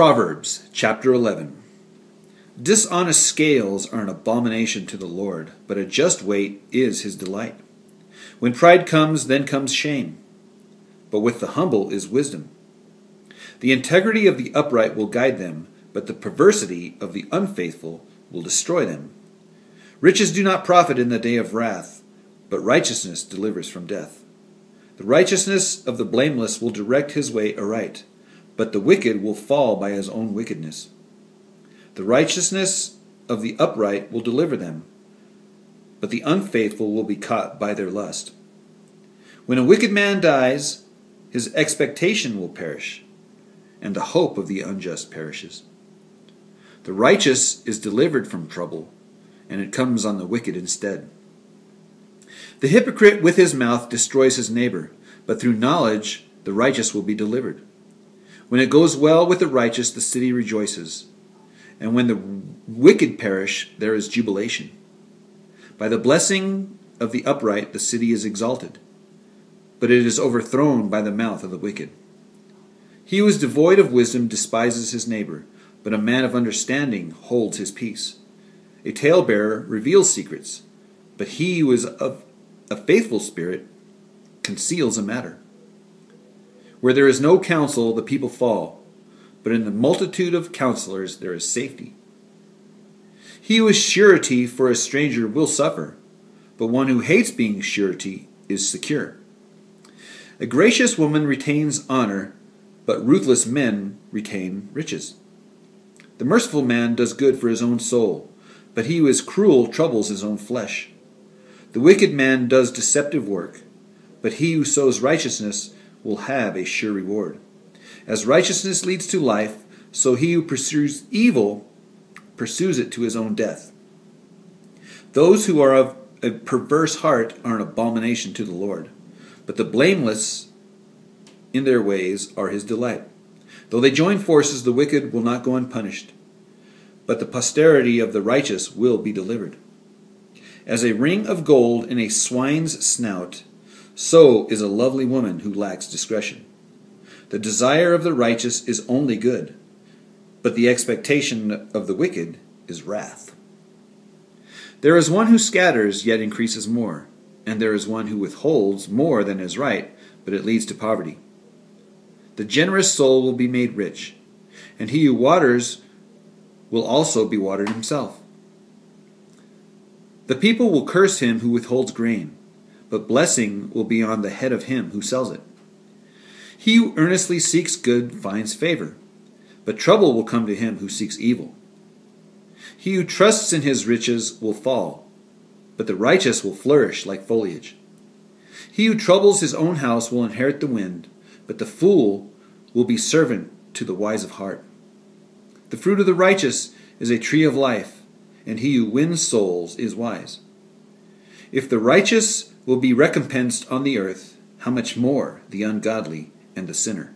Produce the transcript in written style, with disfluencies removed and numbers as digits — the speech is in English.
Proverbs chapter 11. Dishonest scales are an abomination to the Lord, but a just weight is his delight. When pride comes, then comes shame, but with the humble is wisdom. The integrity of the upright will guide them, but the perversity of the unfaithful will destroy them. Riches do not profit in the day of wrath, but righteousness delivers from death. The righteousness of the blameless will direct his way aright, but the wicked will fall by his own wickedness. The righteousness of the upright will deliver them, but the unfaithful will be caught by their lust. When a wicked man dies, his expectation will perish, and the hope of the unjust perishes. The righteous is delivered from trouble, and it comes on the wicked instead. The hypocrite with his mouth destroys his neighbor, but through knowledge the righteous will be delivered. When it goes well with the righteous, the city rejoices, and when the wicked perish, there is jubilation. By the blessing of the upright, the city is exalted, but it is overthrown by the mouth of the wicked. He who is devoid of wisdom despises his neighbor, but a man of understanding holds his peace. A talebearer reveals secrets, but he who is of a faithful spirit conceals a matter. Where there is no counsel, the people fall, but in the multitude of counselors there is safety. He who is surety for a stranger will suffer, but one who hates being surety is secure. A gracious woman retains honor, but ruthless men retain riches. The merciful man does good for his own soul, but he who is cruel troubles his own flesh. The wicked man does deceptive work, but he who sows righteousness will have a sure reward. As righteousness leads to life, so he who pursues evil pursues it to his own death. Those who are of a perverse heart are an abomination to the Lord, but the blameless in their ways are his delight. Though they join forces, the wicked will not go unpunished, but the posterity of the righteous will be delivered. As a ring of gold in a swine's snout, so is a lovely woman who lacks discretion. The desire of the righteous is only good, but the expectation of the wicked is wrath. There is one who scatters, yet increases more, and there is one who withholds more than is right, but it leads to poverty. The generous soul will be made rich, and he who waters will also be watered himself. The people will curse him who withholds grain, but blessing will be on the head of him who sells it. He who earnestly seeks good finds favor, but trouble will come to him who seeks evil. He who trusts in his riches will fall, but the righteous will flourish like foliage. He who troubles his own house will inherit the wind, but the fool will be servant to the wise of heart. The fruit of the righteous is a tree of life, and he who wins souls is wise. If the righteous will be recompensed on the earth, how much more the ungodly and the sinner?